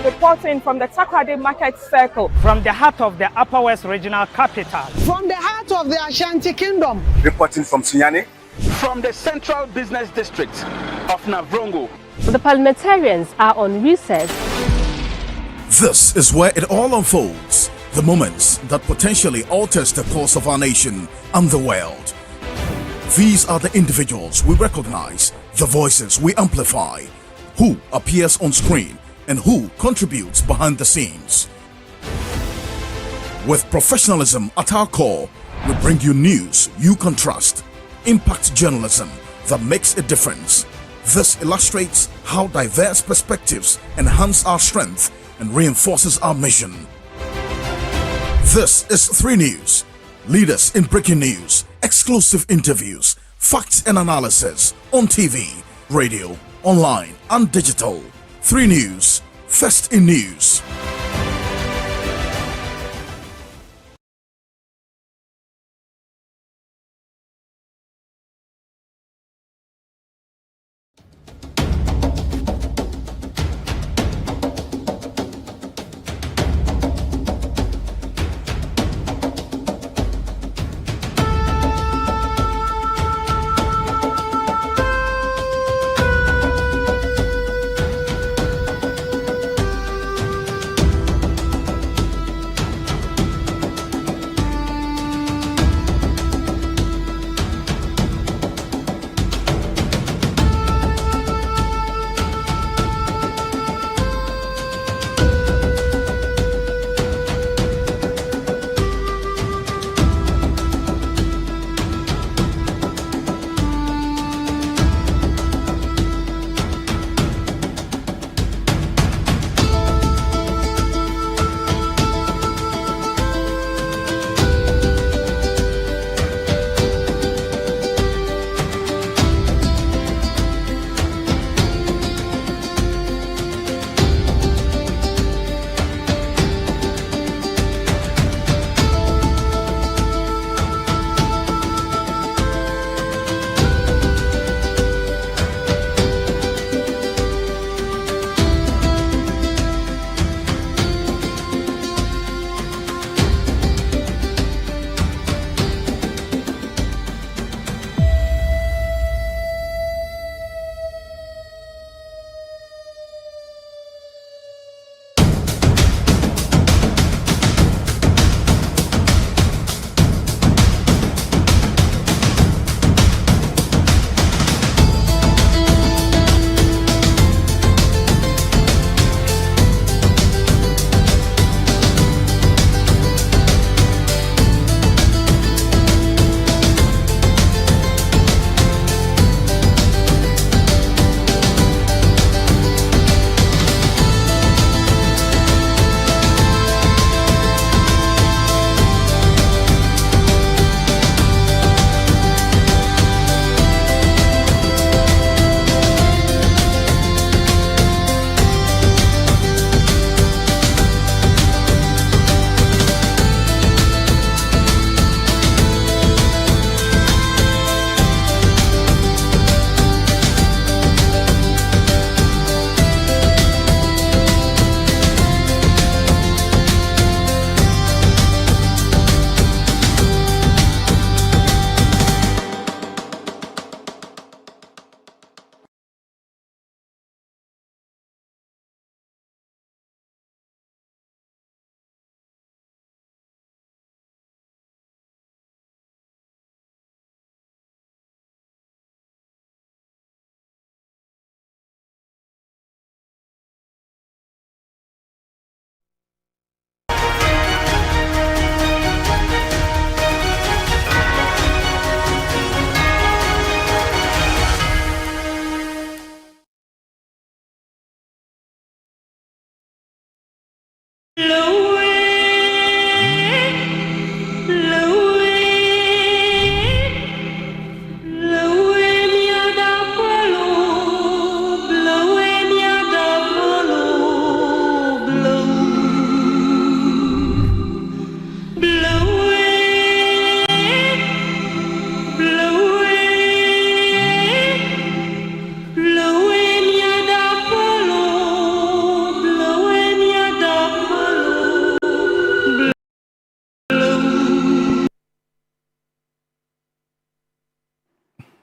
reporting from the Takoradi Market Circle. From the heart of the Upper West Regional Capital. From the heart of the Ashanti Kingdom. Reporting from Sunyani. From the Central Business District of Navrongo. The parliamentarians are on recess. This is where it all unfolds. The moments that potentially alters the course of our nation and the world. These are the individuals we recognize, the voices we amplify, who appears on screen and who contributes behind the scenes. With professionalism at our core, we bring you news you can trust, impact journalism that makes a difference. This illustrates how diverse perspectives enhance our strength and reinforces our mission. This is 3 News, leaders in breaking news, exclusive interviews, facts and analysis on TV, radio, online and digital. 3 News, first in news.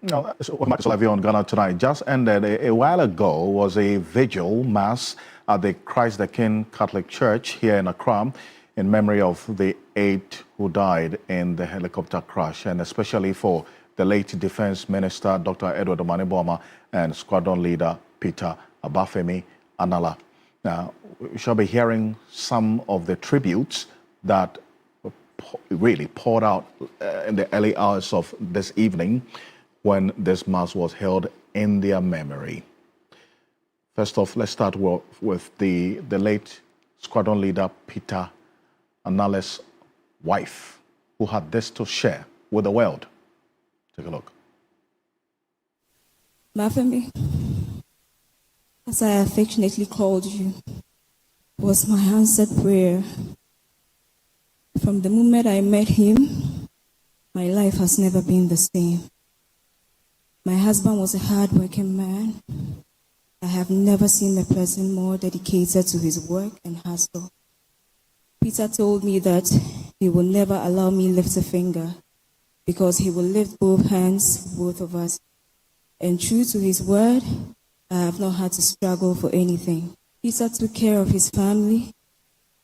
No, so live on Ghana Tonight. Just ended a while ago was a vigil mass at the Christ the King Catholic Church here in Accra in memory of the 8 who died in the helicopter crash, and especially for the late Defense Minister Dr. Edward Omaneboma and Squadron Leader Peter Abafemi Anala. Now, we shall be hearing some of the tributes that really poured out in the early hours of this evening when this mass was held in their memory. First off, let's start with the late Squadron Leader Peter Anala's wife, who had this to share with the world. Take a look. Mafemi, as I affectionately called you, was my answered prayer. From the moment I met him, my life has never been the same. My husband was a hard-working man. I have never seen a person more dedicated to his work and hustle. Peter told me that he will never allow me lift a finger because he will lift both hands, both of us. And true to his word, I have not had to struggle for anything. Peter took care of his family,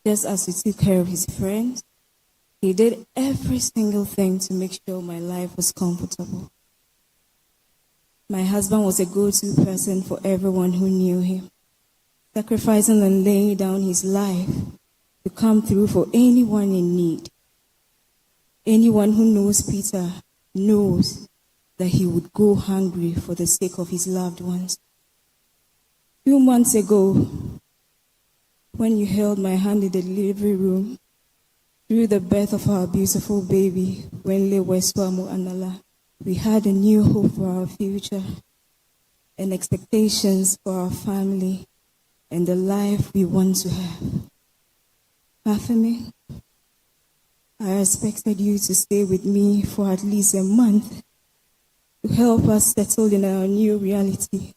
just as he took care of his friends. He did every single thing to make sure my life was comfortable. My husband was a go-to person for everyone who knew him, sacrificing and laying down his life to come through for anyone in need. Anyone who knows Peter knows that he would go hungry for the sake of his loved ones. 2 months ago, when you held my hand in the delivery room, through the birth of our beautiful baby, Wenle Westwamu Anala, we had a new hope for our future and expectations for our family and the life we want to have. Afemi, I expected you to stay with me for at least a month to help us settle in our new reality.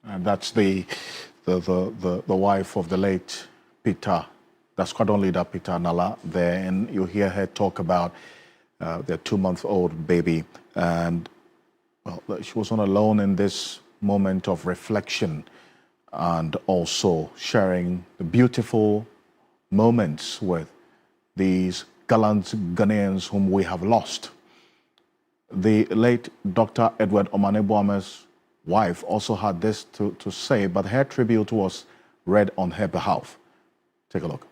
And that's the wife of the late Peter, the Squadron Leader Peter Anala there, and you hear her talk about their 2-month-old baby, and well, she wasn't alone in this moment of reflection and also sharing the beautiful moments with these gallant Ghanaians whom we have lost. The late Dr. Edward Omaneboma's wife also had this to say, but her tribute was read on her behalf. Take a look.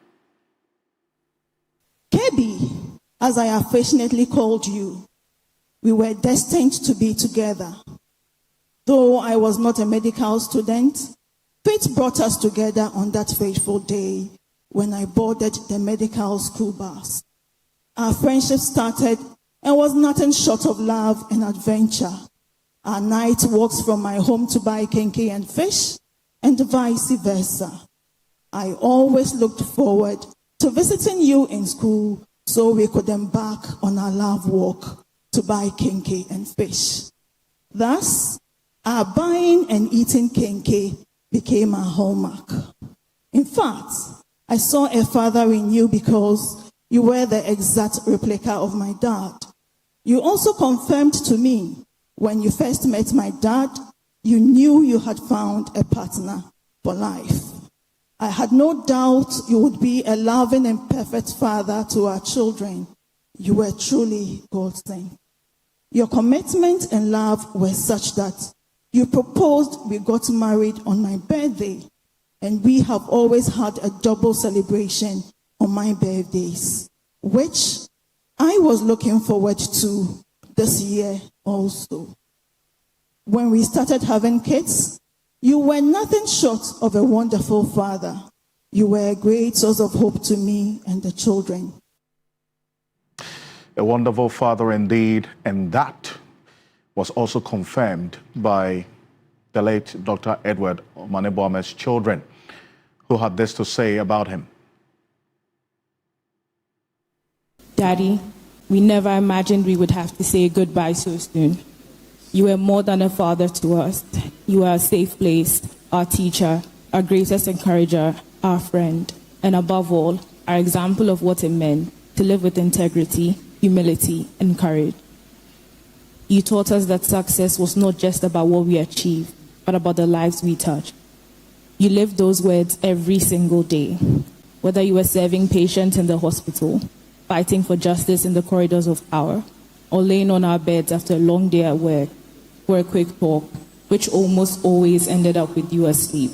KB, as I affectionately called you, we were destined to be together. Though I was not a medical student, fate brought us together on that fateful day when I boarded the medical school bus. Our friendship started and was nothing short of love and adventure. Our night walks from my home to buy kenkey and fish, and vice versa. I always looked forward to visiting you in school so we could embark on our love walk to buy kenkey and fish. Thus, our buying and eating kenkey became our hallmark. In fact, I saw a father in you because you were the exact replica of my dad. You also confirmed to me when you first met my dad, you knew you had found a partner for life. I had no doubt you would be a loving and perfect father to our children. You were truly God's sent. Your commitment and love were such that you proposed we got married on my birthday, and we have always had a double celebration on my birthdays, which I was looking forward to this year also. When we started having kids, you were nothing short of a wonderful father. You were a great source of hope to me and the children. A wonderful father indeed, and that was also confirmed by the late Dr. Edward Omaneboma's children, who had this to say about him. Daddy, we never imagined we would have to say goodbye so soon. You were more than a father to us. You are a safe place, our teacher, our greatest encourager, our friend, and above all, our example of what it meant to live with integrity, humility, and courage. You taught us that success was not just about what we achieve, but about the lives we touch. You lived those words every single day, whether you were serving patients in the hospital, fighting for justice in the corridors of power, or laying on our beds after a long day at work for a quick talk, which almost always ended up with you asleep.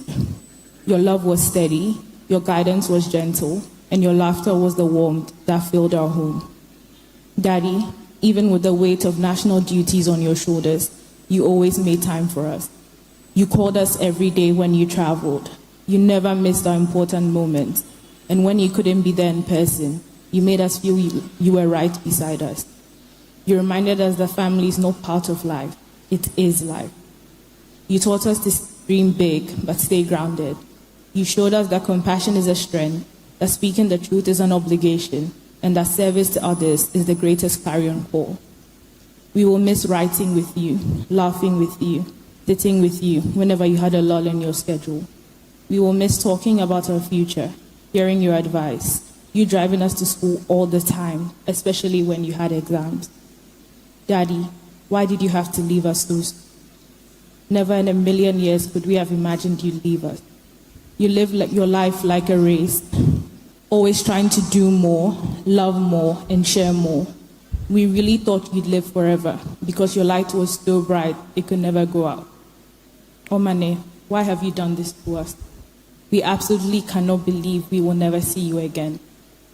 Your love was steady, your guidance was gentle, and your laughter was the warmth that filled our home. Daddy, even with the weight of national duties on your shoulders, you always made time for us. You called us every day when you traveled. You never missed our important moments. And when you couldn't be there in person, you made us feel you were right beside us. You reminded us that family is not part of life, it is life. You taught us to dream big, but stay grounded. You showed us that compassion is a strength, that speaking the truth is an obligation, and that service to others is the greatest clarion call. We will miss writing with you, laughing with you, sitting with you whenever you had a lull in your schedule. We will miss talking about our future, hearing your advice, you driving us to school all the time, especially when you had exams. Daddy, why did you have to leave us so soon? Never in a million years could we have imagined you'd leave us. You lived your life like a race, always trying to do more, love more, and share more. We really thought you'd live forever because your light was so bright it could never go out. Omane, why have you done this to us? We absolutely cannot believe we will never see you again.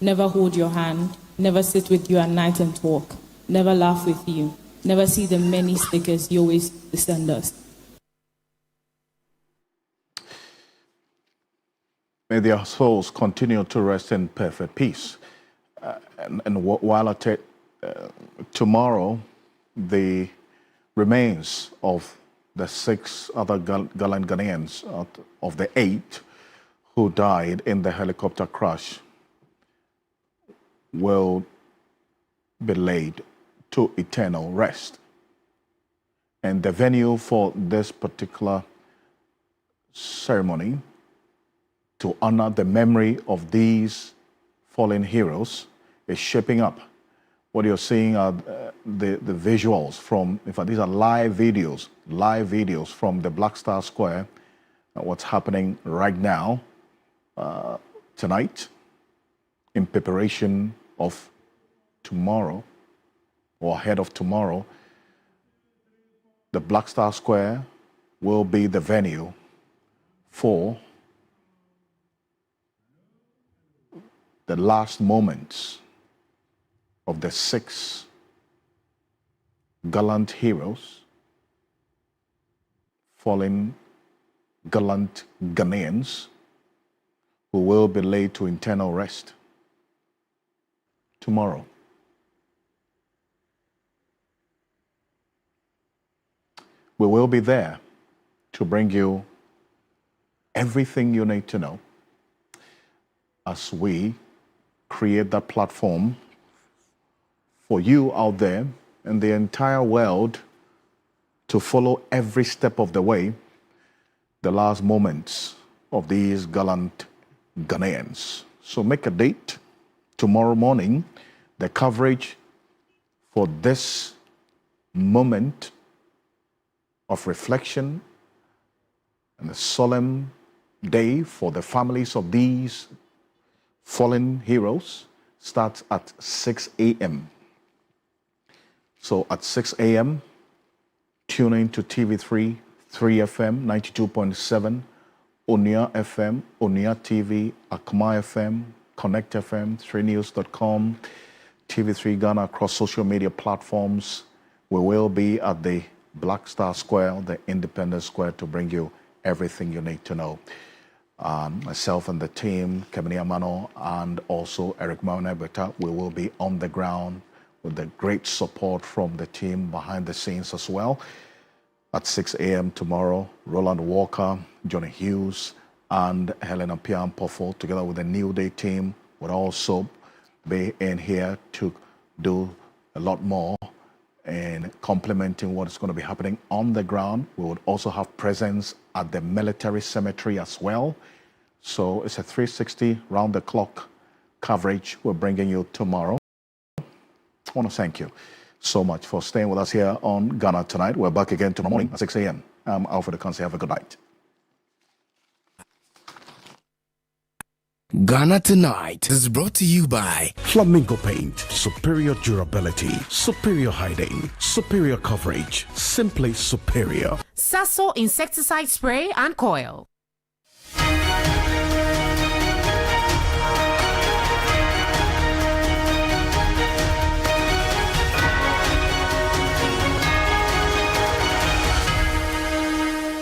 Never hold your hand, never sit with you at night and talk, never laugh with you, never see the many stickers you always send us. May their souls continue to rest in perfect peace. And while tomorrow, the remains of the 6 other gallant Ghanaians of the 8 who died in the helicopter crash will be laid to eternal rest. And the venue for this particular ceremony to honor the memory of these fallen heroes is shaping up. What you're seeing are the visuals from, in fact, these are live videos from the Black Star Square, what's happening right now, tonight, in preparation of tomorrow, or ahead of tomorrow. The Black Star Square will be the venue for the last moments of the 6 gallant heroes, fallen gallant Ghanaians, who will be laid to eternal rest tomorrow. We will be there to bring you everything you need to know as we create that platform for you out there and the entire world to follow every step of the way, the last moments of these gallant Ghanaians. So make a date tomorrow morning. The coverage for this moment of reflection and a solemn day for the families of these fallen heroes starts at 6 a.m. So at 6 a.m., tune in to TV3, 3FM, 92.7, Onia FM, Onia TV, Akma FM, Connect FM, 3news.com, TV3 Ghana across social media platforms. We will be at the Black Star Square, the Independence Square, to bring you everything you need to know. Myself and the team, Kemini Amano, and also Eric Maunebeta, we will be on the ground with the great support from the team behind the scenes as well. At 6 a.m. tomorrow, Roland Walker, Johnny Hughes, and Helena Pian-Poffo, together with the New Day team, will also be in here to do a lot more in complementing what is going to be happening on the ground. We would also have presence at the military cemetery as well. So it's a 360 round-the-clock coverage we're bringing you tomorrow. I want to thank you so much for staying with us here on Ghana Tonight. We're back again tomorrow morning at 6 a.m. I'm Alfred Ocansey. Have a good night. Ghana Tonight is brought to you by Flamingo Paint. Superior durability, superior hiding, superior coverage, simply superior. Sasso insecticide spray and coil.